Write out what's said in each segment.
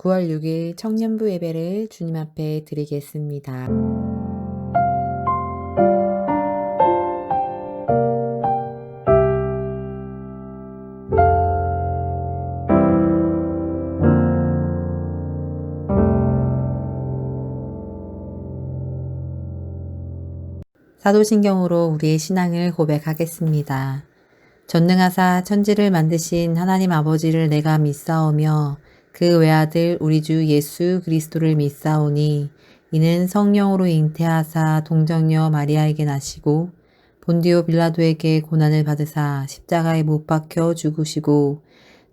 9월 6일 청년부 예배를 주님 앞에 드리겠습니다. 사도신경으로 우리의 신앙을 고백하겠습니다. 전능하사 천지를 만드신 하나님 아버지를 내가 믿사오며 그 외아들 우리 주 예수 그리스도를 믿사오니 이는 성령으로 잉태하사 동정녀 마리아에게 나시고 본디오 빌라도에게 고난을 받으사 십자가에 못 박혀 죽으시고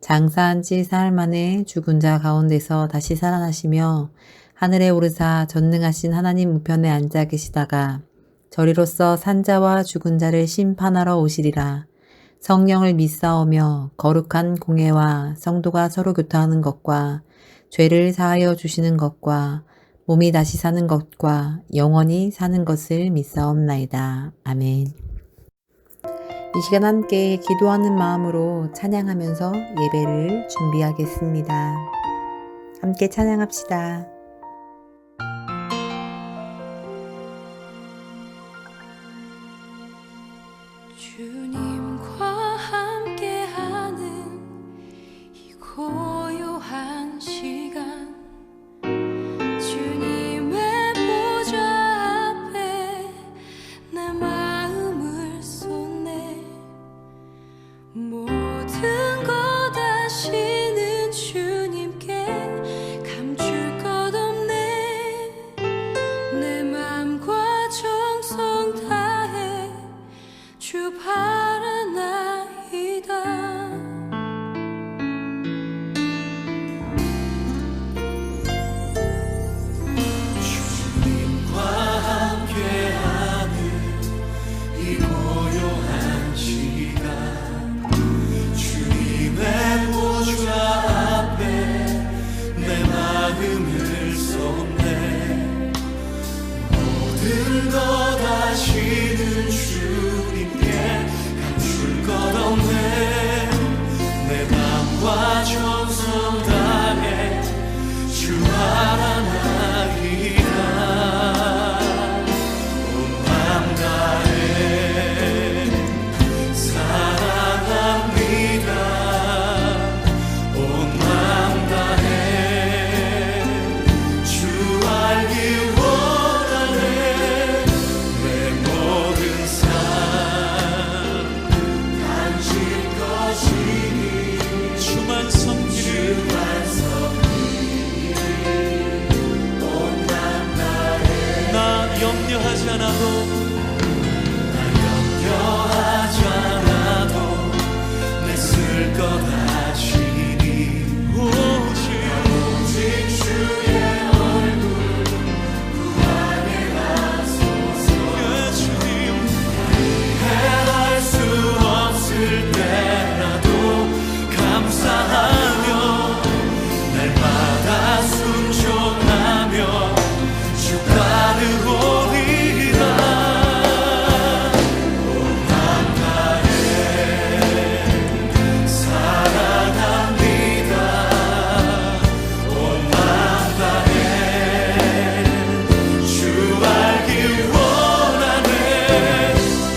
장사한 지 사흘 만에 죽은 자 가운데서 다시 살아나시며 하늘에 오르사 전능하신 하나님 우편에 앉아 계시다가 저리로서 산자와 죽은 자를 심판하러 오시리라. 성령을 믿사오며 거룩한 공예와 성도가 서로 교통하는 것과 죄를 사하여 주시는 것과 몸이 다시 사는 것과 영원히 사는 것을 믿사옵나이다. 아멘. 이 시간 함께 기도하는 마음으로 찬양하면서 예배를 준비하겠습니다. 함께 찬양합시다. 주님과 함께하는 이 고요한 시간, 주님의 보좌 앞에 내 마음을 쏟네. 모든 것 아시는 주님께 감출 것 없네. 내 맘과 정성 다해 주 바라나이다. 주님과 함께하는 이 고요한 시간, 주님의 보좌 앞에 내 마음을 쏟네. 모든 것 아시는 주님께 감출 것 없네. 내 맘과 정성 다해 주 바라나이다. 온 맘 다해 사랑합니다. 온 맘 다해 주 알기 원하네. 내 모든 삶 당신 것이니 주만 섬기리. 나 염려하지 않아도 내 쓸 것 아시니. 오직 주의 얼굴 구하게 하소서. 주님 해할 수 없을 때라도 감사하며 날마다 순종하며 주 따르오리라. 온 맘 다해 사랑합니다. 온 맘 다해 주 알기 원하네.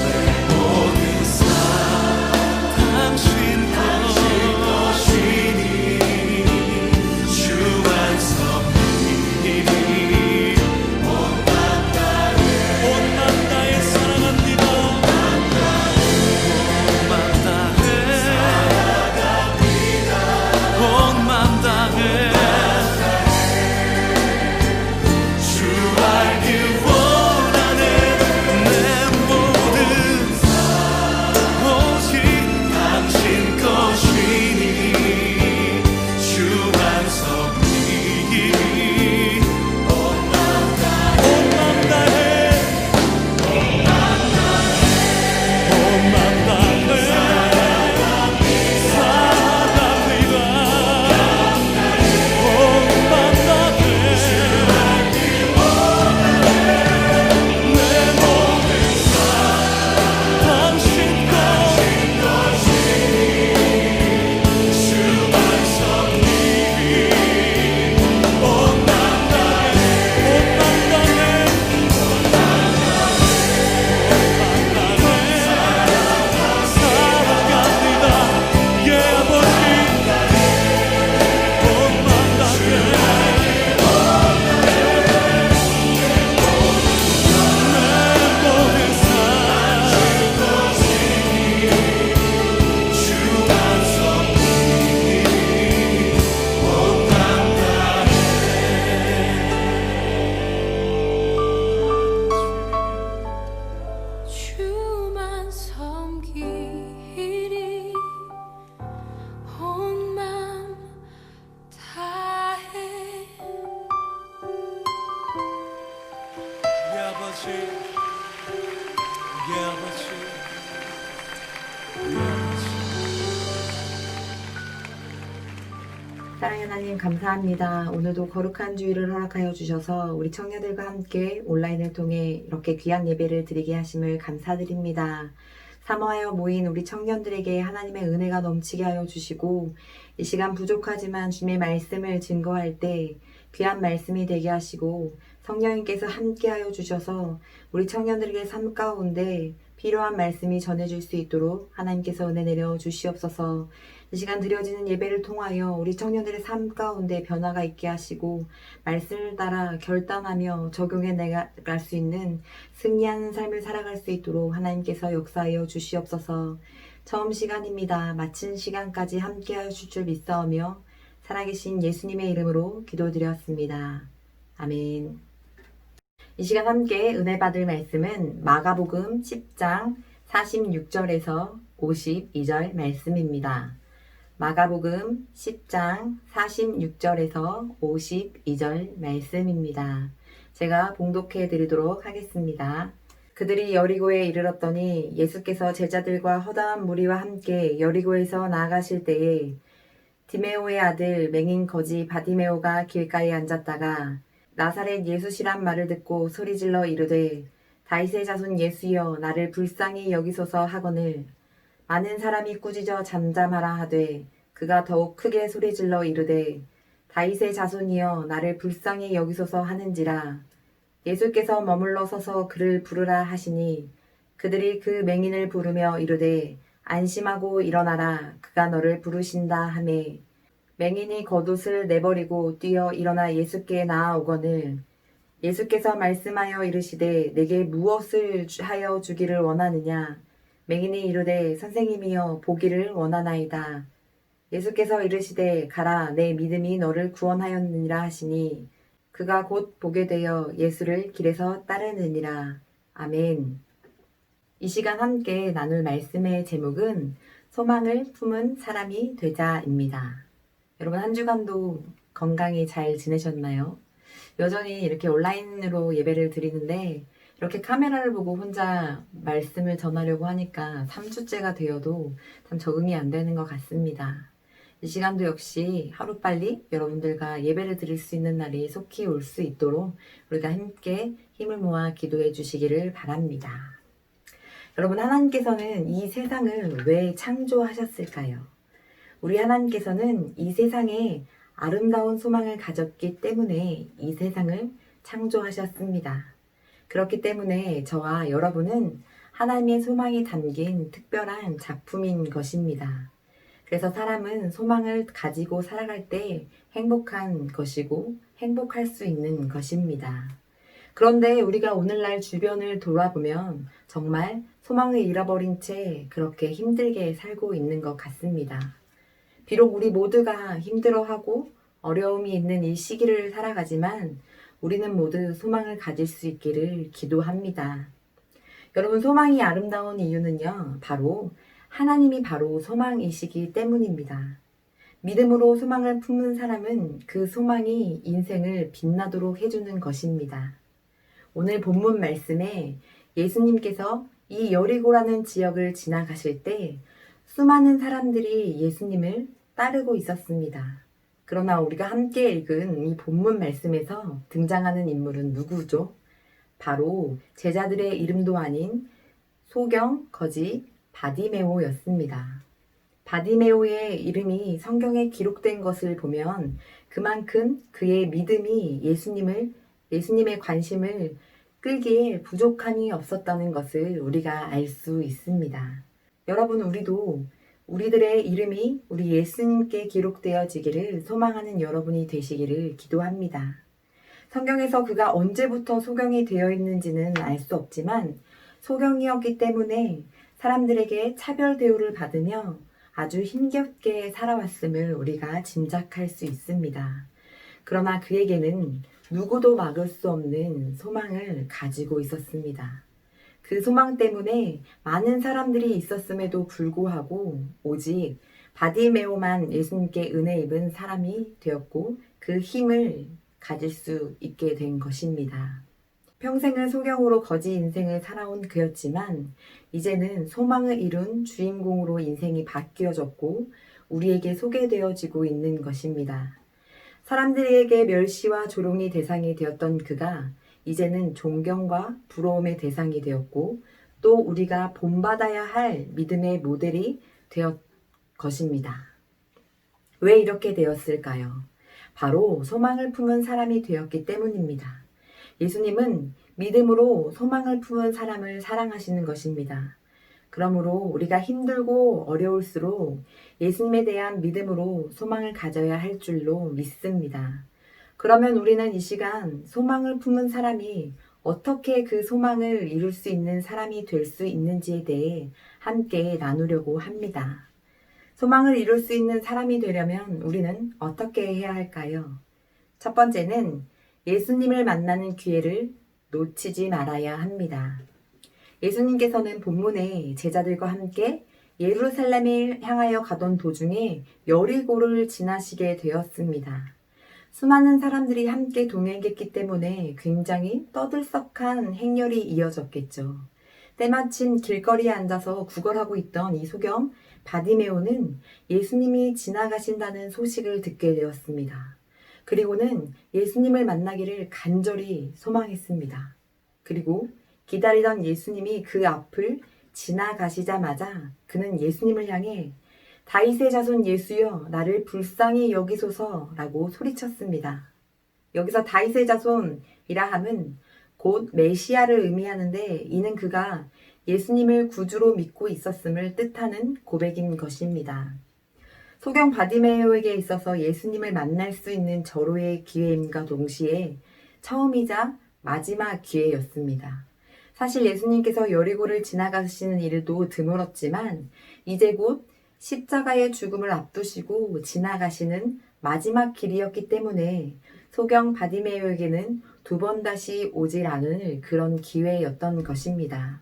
내 모든 삶 당신 것이니 주만 섬기리. 온 맘 다해 사랑합니다. 온 맘 다해 온 맘 다해 주 알기 원하네. 내 모든 삶 오직 당신 것이니 주만 섬기리. 온 맘 다해 사랑합니다. 온 아버지 우리 아버지 우리 아버지 사랑의 하나님 감사합니다. 오늘도 거룩한 주일을 허락하여 주셔서 우리 청년들과 함께 온라인을 통해 이렇게 귀한 예배를 드리게 하심을 감사드립니다. 사모하여 모인 우리 청년들에게 하나님의 은혜가 넘치게 하여 주시고 이 시간 부족하지만 주님의 말씀을 증거할 때 귀한 말씀이 되게 하시고 성령님께서 함께 하여 주셔서 우리 청년들에게 삶 가운데 필요한 말씀이 전해질 수 있도록 하나님께서 은혜 내려 주시옵소서. 이 시간 드려지는 예배를 통하여 우리 청년들의 삶 가운데 변화가 있게 하시고 말씀을 따라 결단하며 적용해 나갈 수 있는 승리하는 삶을 살아갈 수 있도록 하나님께서 역사하여 주시옵소서. 처음 시간입니다. 마친 시간까지 함께하여 줄 줄 믿사오며 살아계신 예수님의 이름으로 기도드렸습니다. 아멘. 이 시간 함께 은혜 받을 말씀은 마가복음 10장 46절에서 52절 말씀입니다. 마가복음 10장 46절에서 52절 말씀입니다. 제가 봉독해 드리도록 하겠습니다. 그들이 여리고에 이르렀더니 예수께서 제자들과 허다한 무리와 함께 여리고에서 나아가실 때에 디메오의 아들 맹인 거지 바디메오가 길가에 앉았다가 나사렛 예수시란 말을 듣고 소리질러 이르되 다윗의 자손 예수여 나를 불쌍히 여기소서 하거늘 많은 사람이 꾸짖어 잠잠하라 하되 그가 더욱 크게 소리질러 이르되 다윗의 자손이여 나를 불쌍히 여기소서 하는지라. 예수께서 머물러 서서 그를 부르라 하시니 그들이 그 맹인을 부르며 이르되 안심하고 일어나라 그가 너를 부르신다 하매 맹인이 겉옷을 내버리고 뛰어 일어나 예수께 나아오거늘 예수께서 말씀하여 이르시되 내게 무엇을 하여 주기를 원하느냐. 맹인이 이르되 선생님이여 보기를 원하나이다. 예수께서 이르시되 가라 내 믿음이 너를 구원하였느니라 하시니 그가 곧 보게 되어 예수를 길에서 따르느니라. 아멘. 이 시간 함께 나눌 말씀의 제목은 소망을 품은 사람이 되자입니다. 여러분 한 주간도 건강히 잘 지내셨나요? 여전히 이렇게 온라인으로 예배를 드리는데 이렇게 카메라를 보고 혼자 말씀을 전하려고 하니까 3주째가 되어도 참 적응이 안 되는 것 같습니다. 이 시간도 역시 하루빨리 여러분들과 예배를 드릴 수 있는 날이 속히 올 수 있도록 우리가 함께 힘을 모아 기도해 주시기를 바랍니다. 여러분 하나님께서는 이 세상을 왜 창조하셨을까요? 우리 하나님께서는 이 세상에 아름다운 소망을 가졌기 때문에 이 세상을 창조하셨습니다. 그렇기 때문에 저와 여러분은 하나님의 소망이 담긴 특별한 작품인 것입니다. 그래서 사람은 소망을 가지고 살아갈 때 행복한 것이고 행복할 수 있는 것입니다. 그런데 우리가 오늘날 주변을 돌아보면 정말 소망을 잃어버린 채 그렇게 힘들게 살고 있는 것 같습니다. 비록 우리 모두가 힘들어하고 어려움이 있는 이 시기를 살아가지만 우리는 모두 소망을 가질 수 있기를 기도합니다. 여러분 소망이 아름다운 이유는요. 바로 하나님이 바로 소망이시기 때문입니다. 믿음으로 소망을 품는 사람은 그 소망이 인생을 빛나도록 해주는 것입니다. 오늘 본문 말씀에 예수님께서 이 여리고라는 지역을 지나가실 때 수많은 사람들이 예수님을 따르고 있었습니다. 그러나 우리가 함께 읽은 이 본문 말씀에서 등장하는 인물은 누구죠? 바로 제자들의 이름도 아닌 소경, 거지, 바디메오였습니다. 바디메오의 이름이 성경에 기록된 것을 보면 그만큼 그의 믿음이 예수님의 관심을 끌기에 부족함이 없었다는 것을 우리가 알 수 있습니다. 여러분 우리도 우리들의 이름이 우리 예수님께 기록되어지기를 소망하는 여러분이 되시기를 기도합니다. 성경에서 그가 언제부터 소경이 되어 있는지는 알 수 없지만 소경이었기 때문에 사람들에게 차별 대우를 받으며 아주 힘겹게 살아왔음을 우리가 짐작할 수 있습니다. 그러나 그에게는 누구도 막을 수 없는 소망을 가지고 있었습니다. 그 소망 때문에 많은 사람들이 있었음에도 불구하고 오직 바디메오만 예수님께 은혜 입은 사람이 되었고 그 힘을 가질 수 있게 된 것입니다. 평생을 소경으로 거지 인생을 살아온 그였지만 이제는 소망을 이룬 주인공으로 인생이 바뀌어졌고 우리에게 소개되어지고 있는 것입니다. 사람들에게 멸시와 조롱이 대상이 되었던 그가 이제는 존경과 부러움의 대상이 되었고 또 우리가 본받아야 할 믿음의 모델이 되었 것입니다. 왜 이렇게 되었을까요? 바로 소망을 품은 사람이 되었기 때문입니다. 예수님은 믿음으로 소망을 품은 사람을 사랑하시는 것입니다. 그러므로 우리가 힘들고 어려울수록 예수님에 대한 믿음으로 소망을 가져야 할 줄로 믿습니다. 그러면 우리는 이 시간 소망을 품은 사람이 어떻게 그 소망을 이룰 수 있는 사람이 될 수 있는지에 대해 함께 나누려고 합니다. 소망을 이룰 수 있는 사람이 되려면 우리는 어떻게 해야 할까요? 첫 번째는 예수님을 만나는 기회를 놓치지 말아야 합니다. 예수님께서는 본문에 제자들과 함께 예루살렘을 향하여 가던 도중에 여리고를 지나시게 되었습니다. 수많은 사람들이 함께 동행했기 때문에 굉장히 떠들썩한 행렬이 이어졌겠죠. 때마침 길거리에 앉아서 구걸하고 있던 이 소경 바디메오는 예수님이 지나가신다는 소식을 듣게 되었습니다. 그리고는 예수님을 만나기를 간절히 소망했습니다. 그리고 기다리던 예수님이 그 앞을 지나가시자마자 그는 예수님을 향해 다윗의 자손 예수여 나를 불쌍히 여기소서라고 소리쳤습니다. 여기서 다윗의 자손이라 함은 곧 메시아를 의미하는데 이는 그가 예수님을 구주로 믿고 있었음을 뜻하는 고백인 것입니다. 소경 바디메오에게 있어서 예수님을 만날 수 있는 절호의 기회임과 동시에 처음이자 마지막 기회였습니다. 사실 예수님께서 여리고를 지나가시는 일도 드물었지만 이제 곧 십자가의 죽음을 앞두시고 지나가시는 마지막 길이었기 때문에 소경 바디메오에게는 두 번 다시 오질 않을 그런 기회였던 것입니다.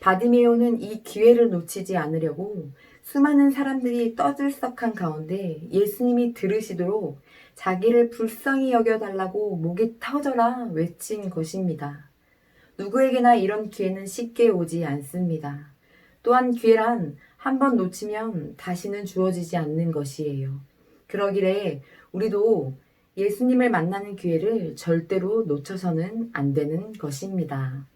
바디메오는 이 기회를 놓치지 않으려고 수많은 사람들이 떠들썩한 가운데 예수님이 들으시도록 자기를 불쌍히 여겨달라고 목이 터져라 외친 것입니다. 누구에게나 이런 기회는 쉽게 오지 않습니다. 또한 기회란 한 번 놓치면 다시는 주어지지 않는 것이에요. 그러기에 우리도 예수님을 만나는 기회를 절대로 놓쳐서는 안 되는 것입니다.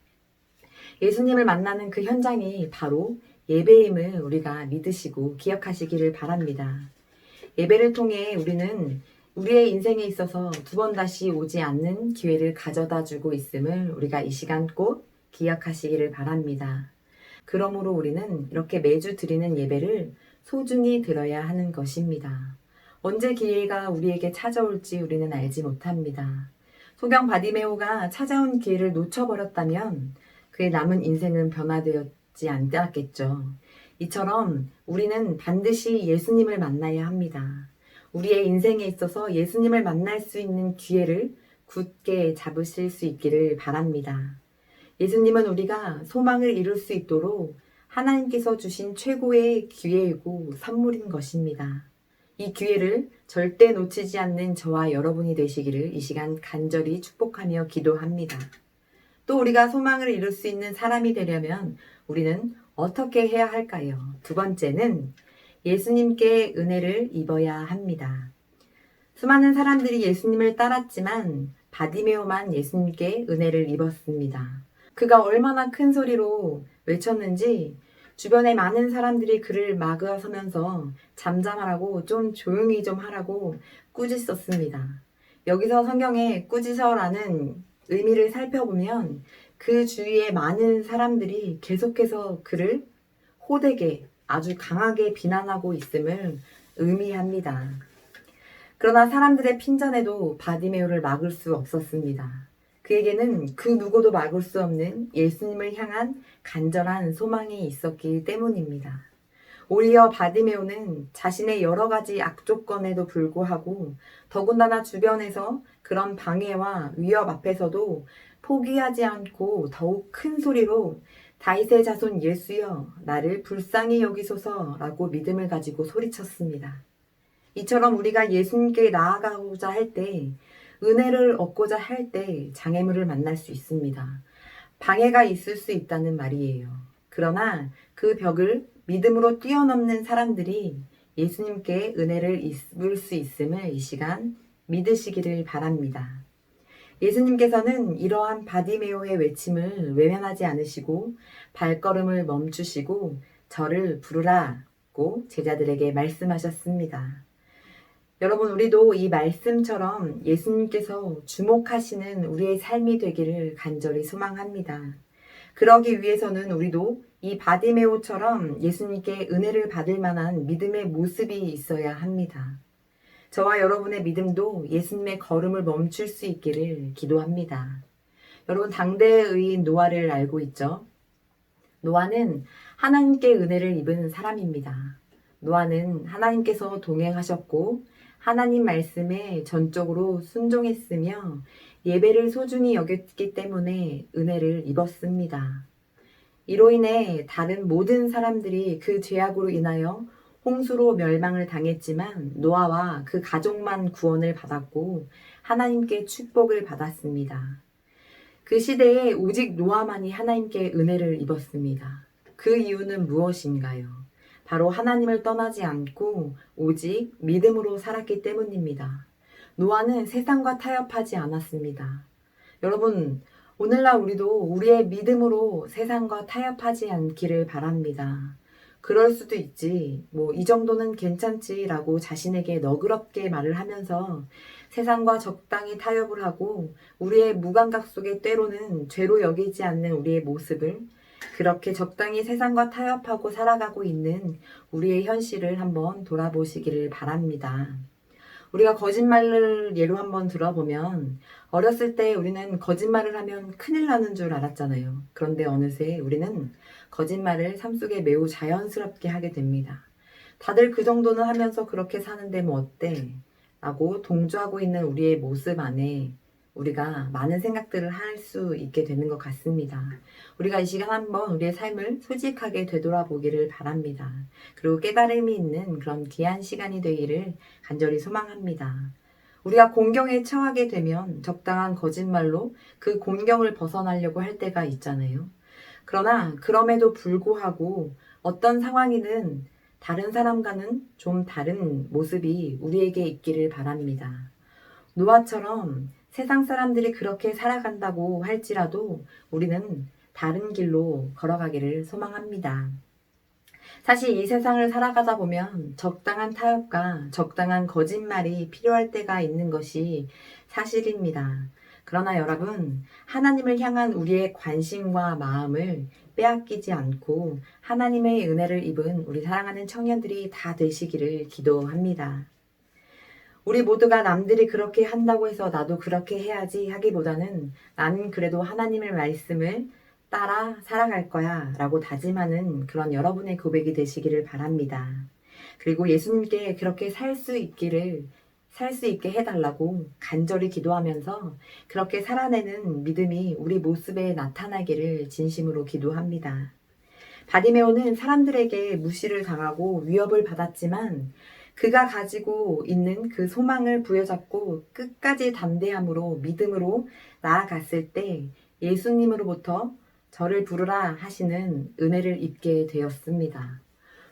예수님을 만나는 그 현장이 바로 예배임을 우리가 믿으시고 기억하시기를 바랍니다. 예배를 통해 우리는 우리의 인생에 있어서 두 번 다시 오지 않는 기회를 가져다 주고 있음을 우리가 이 시간 꼭 기억하시기를 바랍니다. 그러므로 우리는 이렇게 매주 드리는 예배를 소중히 들어야 하는 것입니다. 언제 기회가 우리에게 찾아올지 우리는 알지 못합니다. 소경 바디메오가 찾아온 기회를 놓쳐버렸다면 그의 남은 인생은 변화되었지 않았겠죠. 이처럼 우리는 반드시 예수님을 만나야 합니다. 우리의 인생에 있어서 예수님을 만날 수 있는 기회를 굳게 잡으실 수 있기를 바랍니다. 예수님은 우리가 소망을 이룰 수 있도록 하나님께서 주신 최고의 기회이고 선물인 것입니다. 이 기회를 절대 놓치지 않는 저와 여러분이 되시기를 이 시간 간절히 축복하며 기도합니다. 또 우리가 소망을 이룰 수 있는 사람이 되려면 우리는 어떻게 해야 할까요? 두 번째는 예수님께 은혜를 입어야 합니다. 수많은 사람들이 예수님을 따랐지만 바디메오만 예수님께 은혜를 입었습니다. 그가 얼마나 큰 소리로 외쳤는지 주변에 많은 사람들이 그를 막아서면서 잠잠하라고 좀 조용히 좀 하라고 꾸짖었습니다. 여기서 성경에 꾸짖어라는 의미를 살펴보면 그 주위에 많은 사람들이 계속해서 그를 호되게 아주 강하게 비난하고 있음을 의미합니다. 그러나 사람들의 핀잔에도 바디메오를 막을 수 없었습니다. 그에게는 그 누구도 막을 수 없는 예수님을 향한 간절한 소망이 있었기 때문입니다. 오히려 바디메오는 자신의 여러 가지 악조건에도 불구하고 더군다나 주변에서 그런 방해와 위협 앞에서도 포기하지 않고 더욱 큰 소리로 다윗의 자손 예수여 나를 불쌍히 여기소서라고 믿음을 가지고 소리쳤습니다. 이처럼 우리가 예수님께 나아가고자 할 때 은혜를 얻고자 할 때 장애물을 만날 수 있습니다. 방해가 있을 수 있다는 말이에요. 그러나 그 벽을 믿음으로 뛰어넘는 사람들이 예수님께 은혜를 입을 수 있음을 이 시간 믿으시기를 바랍니다. 예수님께서는 이러한 바디메오의 외침을 외면하지 않으시고 발걸음을 멈추시고 저를 부르라고 제자들에게 말씀하셨습니다. 여러분, 우리도 이 말씀처럼 예수님께서 주목하시는 우리의 삶이 되기를 간절히 소망합니다. 그러기 위해서는 우리도 이 바디메오처럼 예수님께 은혜를 받을 만한 믿음의 모습이 있어야 합니다. 저와 여러분의 믿음도 예수님의 걸음을 멈출 수 있기를 기도합니다. 여러분, 당대의 의인 노아를 알고 있죠? 노아는 하나님께 은혜를 입은 사람입니다. 노아는 하나님께서 동행하셨고 하나님 말씀에 전적으로 순종했으며 예배를 소중히 여겼기 때문에 은혜를 입었습니다. 이로 인해 다른 모든 사람들이 그 죄악으로 인하여 홍수로 멸망을 당했지만 노아와 그 가족만 구원을 받았고 하나님께 축복을 받았습니다. 그 시대에 오직 노아만이 하나님께 은혜를 입었습니다. 그 이유는 무엇인가요? 바로 하나님을 떠나지 않고 오직 믿음으로 살았기 때문입니다. 노아는 세상과 타협하지 않았습니다. 여러분, 오늘날 우리도 우리의 믿음으로 세상과 타협하지 않기를 바랍니다. 그럴 수도 있지, 이 정도는 괜찮지라고 자신에게 너그럽게 말을 하면서 세상과 적당히 타협을 하고 우리의 무감각 속에 때로는 죄로 여기지 않는 우리의 모습을 그렇게 적당히 세상과 타협하고 살아가고 있는 우리의 현실을 한번 돌아보시기를 바랍니다. 우리가 거짓말을 예로 한번 들어보면 어렸을 때 우리는 거짓말을 하면 큰일 나는 줄 알았잖아요. 그런데 어느새 우리는 거짓말을 삶 속에 매우 자연스럽게 하게 됩니다. 다들 그 정도는 하면서 그렇게 사는데 뭐 어때? 라고 동조하고 있는 우리의 모습 안에 우리가 많은 생각들을 할 수 있게 되는 것 같습니다. 우리가 이 시간 한번 우리의 삶을 솔직하게 되돌아보기를 바랍니다. 그리고 깨달음이 있는 그런 귀한 시간이 되기를 간절히 소망합니다. 우리가 공경에 처하게 되면 적당한 거짓말로 그 공경을 벗어나려고 할 때가 있잖아요. 그러나 그럼에도 불구하고 어떤 상황이든 다른 사람과는 좀 다른 모습이 우리에게 있기를 바랍니다. 노아처럼 세상 사람들이 그렇게 살아간다고 할지라도 우리는 다른 길로 걸어가기를 소망합니다. 사실 이 세상을 살아가다 보면 적당한 타협과 적당한 거짓말이 필요할 때가 있는 것이 사실입니다. 그러나 여러분, 하나님을 향한 우리의 관심과 마음을 빼앗기지 않고 하나님의 은혜를 입은 우리 사랑하는 청년들이 다 되시기를 기도합니다. 우리 모두가 남들이 그렇게 한다고 해서 나도 그렇게 해야지 하기보다는 나는 그래도 하나님의 말씀을 따라 살아갈 거야 라고 다짐하는 그런 여러분의 고백이 되시기를 바랍니다. 그리고 예수님께 그렇게 살 수 있게 해달라고 간절히 기도하면서 그렇게 살아내는 믿음이 우리 모습에 나타나기를 진심으로 기도합니다. 바디메오는 사람들에게 무시를 당하고 위협을 받았지만 그가 가지고 있는 그 소망을 부여잡고 끝까지 담대함으로 믿음으로 나아갔을 때 예수님으로부터 저를 부르라 하시는 은혜를 입게 되었습니다.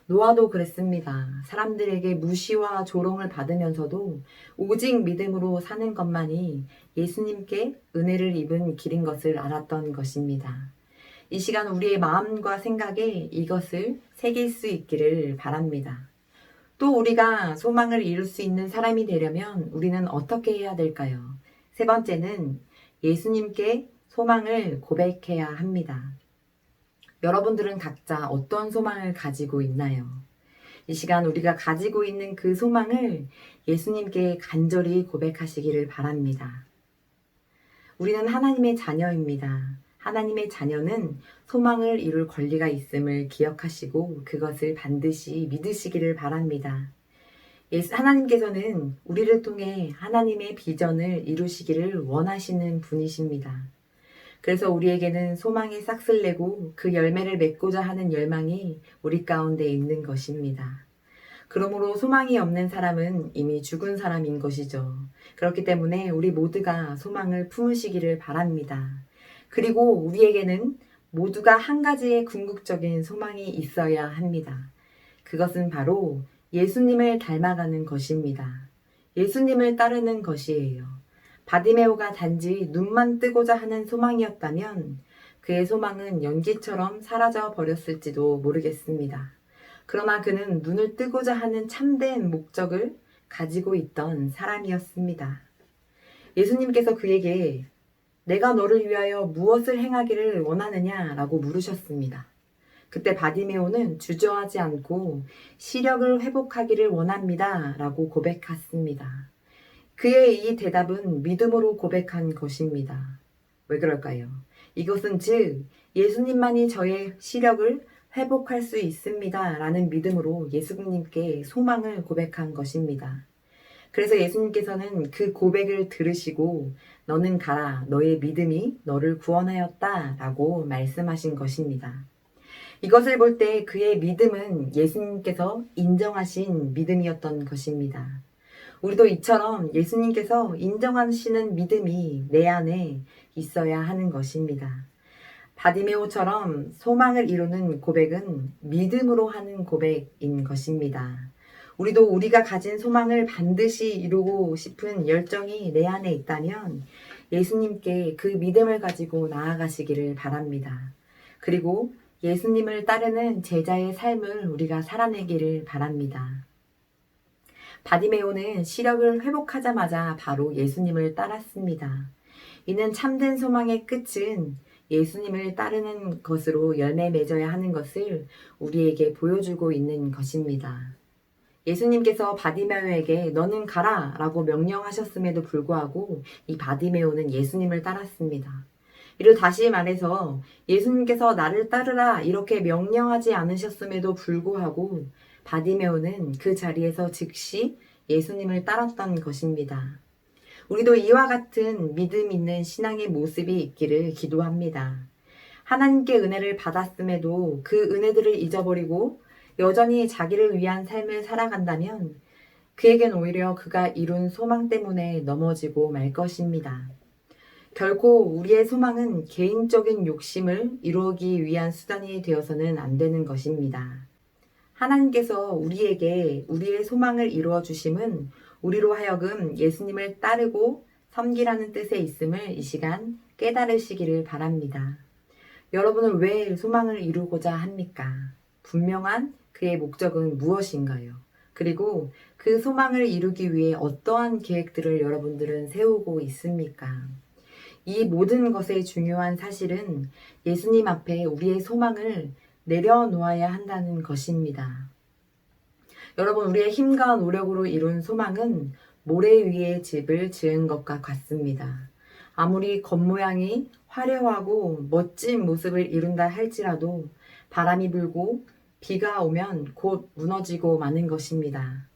노아도 그랬습니다. 사람들에게 무시와 조롱을 받으면서도 오직 믿음으로 사는 것만이 예수님께 은혜를 입은 길인 것을 알았던 것입니다. 이 시간 우리의 마음과 생각에 이것을 새길 수 있기를 바랍니다. 또 우리가 소망을 이룰 수 있는 사람이 되려면 우리는 어떻게 해야 될까요? 세 번째는 예수님께 소망을 고백해야 합니다. 여러분들은 각자 어떤 소망을 가지고 있나요? 이 시간 우리가 가지고 있는 그 소망을 예수님께 간절히 고백하시기를 바랍니다. 우리는 하나님의 자녀입니다. 하나님의 자녀는 소망을 이룰 권리가 있음을 기억하시고 그것을 반드시 믿으시기를 바랍니다. 하나님께서는 우리를 통해 하나님의 비전을 이루시기를 원하시는 분이십니다. 그래서 우리에게는 소망의 싹을 내고 그 열매를 맺고자 하는 열망이 우리 가운데 있는 것입니다. 그러므로 소망이 없는 사람은 이미 죽은 사람인 것이죠. 그렇기 때문에 우리 모두가 소망을 품으시기를 바랍니다. 그리고 우리에게는 모두가 한 가지의 궁극적인 소망이 있어야 합니다. 그것은 바로 예수님을 닮아가는 것입니다. 예수님을 따르는 것이에요. 바디메오가 단지 눈만 뜨고자 하는 소망이었다면 그의 소망은 연기처럼 사라져 버렸을지도 모르겠습니다. 그러나 그는 눈을 뜨고자 하는 참된 목적을 가지고 있던 사람이었습니다. 예수님께서 그에게 내가 너를 위하여 무엇을 행하기를 원하느냐? 라고 물으셨습니다. 그때 바디메오는 주저하지 않고 시력을 회복하기를 원합니다. 라고 고백했습니다. 그의 이 대답은 믿음으로 고백한 것입니다. 왜 그럴까요? 이것은 즉 예수님만이 저의 시력을 회복할 수 있습니다. 라는 믿음으로 예수님께 소망을 고백한 것입니다. 그래서 예수님께서는 그 고백을 들으시고 너는 가라, 너의 믿음이 너를 구원하였다 라고 말씀하신 것입니다. 이것을 볼 때 그의 믿음은 예수님께서 인정하신 믿음이었던 것입니다. 우리도 이처럼 예수님께서 인정하시는 믿음이 내 안에 있어야 하는 것입니다. 바디메오처럼 소망을 이루는 고백은 믿음으로 하는 고백인 것입니다. 우리도 우리가 가진 소망을 반드시 이루고 싶은 열정이 내 안에 있다면 예수님께 그 믿음을 가지고 나아가시기를 바랍니다. 그리고 예수님을 따르는 제자의 삶을 우리가 살아내기를 바랍니다. 바디메오는 시력을 회복하자마자 바로 예수님을 따랐습니다. 이는 참된 소망의 끝은 예수님을 따르는 것으로 열매 맺어야 하는 것을 우리에게 보여주고 있는 것입니다. 예수님께서 바디메오에게 너는 가라 라고 명령하셨음에도 불구하고 이 바디메오는 예수님을 따랐습니다. 이를 다시 말해서 예수님께서 나를 따르라 이렇게 명령하지 않으셨음에도 불구하고 바디메오는 그 자리에서 즉시 예수님을 따랐던 것입니다. 우리도 이와 같은 믿음 있는 신앙의 모습이 있기를 기도합니다. 하나님께 은혜를 받았음에도 그 은혜들을 잊어버리고 여전히 자기를 위한 삶을 살아간다면 그에겐 오히려 그가 이룬 소망 때문에 넘어지고 말 것입니다. 결코 우리의 소망은 개인적인 욕심을 이루기 위한 수단이 되어서는 안 되는 것입니다. 하나님께서 우리에게 우리의 소망을 이루어 주심은 우리로 하여금 예수님을 따르고 섬기라는 뜻에 있음을 이 시간 깨달으시기를 바랍니다. 여러분은 왜 소망을 이루고자 합니까? 분명한 그의 목적은 무엇인가요? 그리고 그 소망을 이루기 위해 어떠한 계획들을 여러분들은 세우고 있습니까? 이 모든 것의 중요한 사실은 예수님 앞에 우리의 소망을 내려놓아야 한다는 것입니다. 여러분, 우리의 힘과 노력으로 이룬 소망은 모래 위에 집을 지은 것과 같습니다. 아무리 겉모양이 화려하고 멋진 모습을 이룬다 할지라도 바람이 불고 비가 오면 곧 무너지고 마는 것입니다.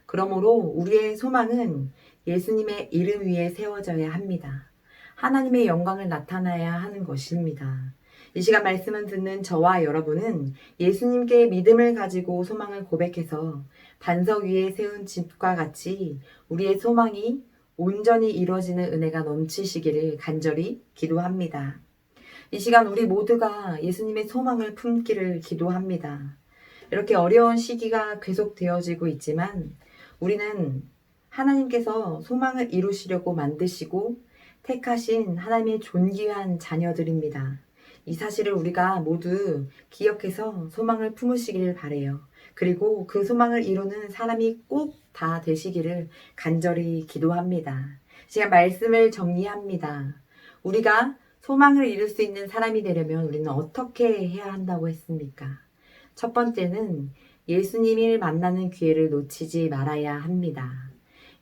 그러므로 우리의 소망은 예수님의 이름 위에 세워져야 합니다. 하나님의 영광을 나타나야 하는 것입니다. 이 시간 말씀을 듣는 저와 여러분은 예수님께 믿음을 가지고 소망을 고백해서 반석 위에 세운 집과 같이 우리의 소망이 온전히 이루어지는 은혜가 넘치시기를 간절히 기도합니다. 이 시간 우리 모두가 예수님의 소망을 품기를 기도합니다. 이렇게 어려운 시기가 계속되어지고 있지만 우리는 하나님께서 소망을 이루시려고 만드시고 택하신 하나님의 존귀한 자녀들입니다. 이 사실을 우리가 모두 기억해서 소망을 품으시기를 바라요. 그리고 그 소망을 이루는 사람이 꼭 다 되시기를 간절히 기도합니다. 제가 말씀을 정리합니다. 우리가 소망을 이룰 수 있는 사람이 되려면 우리는 어떻게 해야 한다고 했습니까? 첫 번째는 예수님을 만나는 기회를 놓치지 말아야 합니다.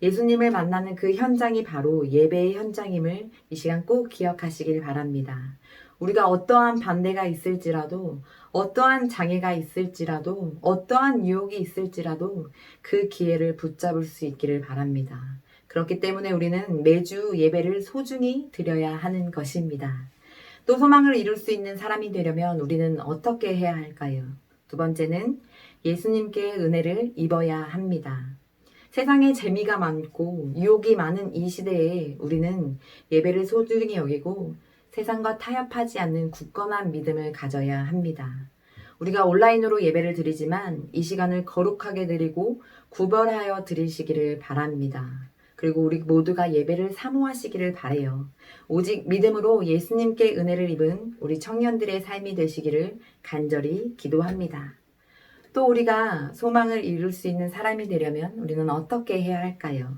예수님을 만나는 그 현장이 바로 예배의 현장임을 이 시간 꼭 기억하시길 바랍니다. 우리가 어떠한 반대가 있을지라도, 어떠한 장애가 있을지라도, 어떠한 유혹이 있을지라도 그 기회를 붙잡을 수 있기를 바랍니다. 그렇기 때문에 우리는 매주 예배를 소중히 드려야 하는 것입니다. 또 소망을 이룰 수 있는 사람이 되려면 우리는 어떻게 해야 할까요? 두 번째는 예수님께 은혜를 입어야 합니다. 세상에 재미가 많고 유혹이 많은 이 시대에 우리는 예배를 소중히 여기고 세상과 타협하지 않는 굳건한 믿음을 가져야 합니다. 우리가 온라인으로 예배를 드리지만 이 시간을 거룩하게 드리고 구별하여 드리시기를 바랍니다. 그리고 우리 모두가 예배를 사모하시기를 바라요. 오직 믿음으로 예수님께 은혜를 입은 우리 청년들의 삶이 되시기를 간절히 기도합니다. 또 우리가 소망을 이룰 수 있는 사람이 되려면 우리는 어떻게 해야 할까요?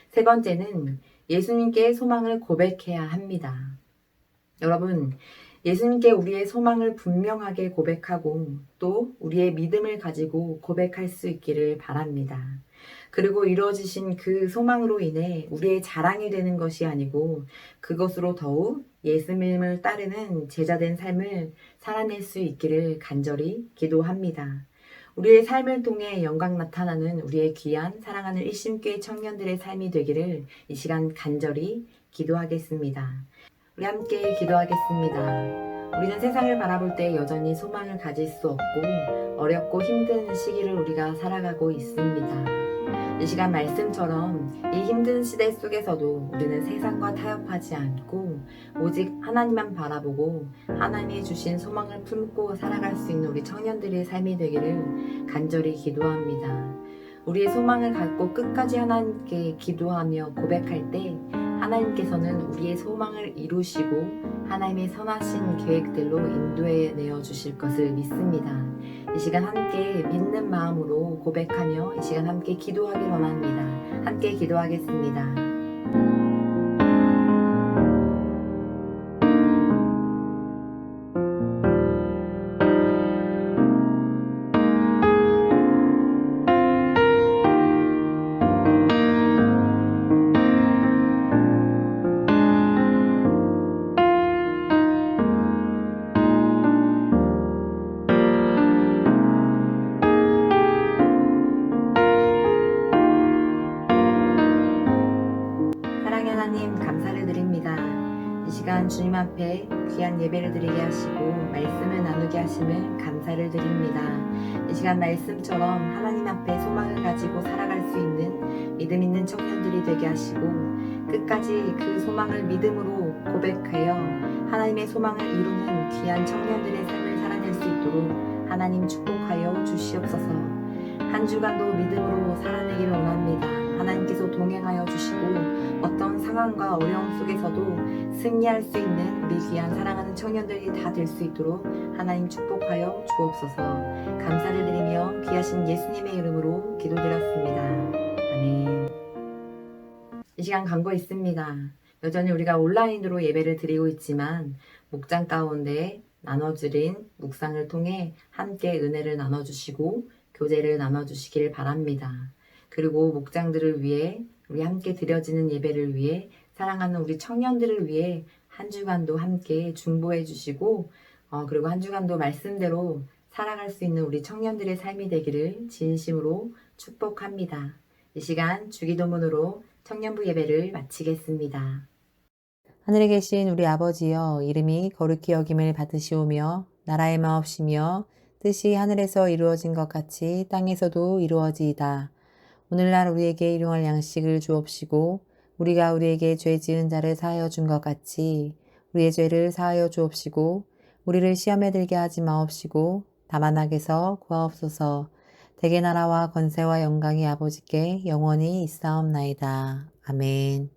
세 번째는 예수님께 소망을 고백해야 합니다. 여러분, 예수님께 우리의 소망을 분명하게 고백하고 또 우리의 믿음을 가지고 고백할 수 있기를 바랍니다. 그리고 이루어지신 그 소망으로 인해 우리의 자랑이 되는 것이 아니고 그것으로 더욱 예수님을 따르는 제자된 삶을 살아낼 수 있기를 간절히 기도합니다. 우리의 삶을 통해 영광 나타나는 우리의 귀한 사랑하는 일심교회 청년들의 삶이 되기를 이 시간 간절히 기도하겠습니다. 우리 함께 기도하겠습니다. 우리는 세상을 바라볼 때 여전히 소망을 가질 수 없고 어렵고 힘든 시기를 우리가 살아가고 있습니다. 이 시간 말씀처럼 이 힘든 시대 속에서도 우리는 세상과 타협하지 않고 오직 하나님만 바라보고 하나님이 주신 소망을 품고 살아갈 수 있는 우리 청년들의 삶이 되기를 간절히 기도합니다. 우리의 소망을 갖고 끝까지 하나님께 기도하며 고백할 때 하나님께서는 우리의 소망을 이루시고 하나님의 선하신 계획들로 인도해 내어 주실 것을 믿습니다. 이 시간 함께 믿는 마음으로 고백하며 이 시간 함께 기도하길 원합니다. 함께 기도하겠습니다. 사랑의 하나님 감사를 드립니다. 이 시간 주님 앞에 귀한 예배를 드리게 하시고 말씀을 나누게 하심을 감사를 드립니다. 이 시간 말씀처럼 하나님 앞에 소망을 가지고 살아갈 수 있는 믿음 있는 청년들이 되게 하시고 끝까지 그 소망을 믿음으로 고백하여 하나님의 소망을 이루는 귀한 청년들의 삶을 살아낼 수 있도록 하나님 축복하여 주시옵소서. 한 주간도 믿음으로 살아내기를 원합니다. 하나님께서 동행하여 주시고 어떤 상황과 어려움 속에서도 승리할 수 있는 우리 귀한 사랑하는 청년들이 다 될 수 있도록 하나님 축복하여 주옵소서. 감사를 드리며 귀하신 예수님의 이름으로 기도드렸습니다. 아멘. 이 시간 광고 있습니다. 여전히 우리가 온라인으로 예배를 드리고 있지만 목장 가운데 나눠드린 묵상을 통해 함께 은혜를 나눠주시고 교제를 나눠주시길 바랍니다. 그리고 목장들을 위해 우리 함께 드려지는 예배를 위해 사랑하는 우리 청년들을 위해 한 주간도 함께 중보해 주시고 그리고 한 주간도 말씀대로 살아갈 수 있는 우리 청년들의 삶이 되기를 진심으로 축복합니다. 이 시간 주기도문으로 청년부 예배를 마치겠습니다. 하늘에 계신 우리 아버지여, 이름이 거룩히 여김을 받으시오며 나라의 마옵시며 뜻이 하늘에서 이루어진 것 같이 땅에서도 이루어지이다. 오늘날 우리에게 일용할 양식을 주옵시고 우리가 우리에게 죄 지은 자를 사하여 준 것 같이 우리의 죄를 사하여 주옵시고 우리를 시험에 들게 하지 마옵시고 다만 악에서 구하옵소서. 대개 나라와 권세와 영광이 아버지께 영원히 있사옵나이다. 아멘.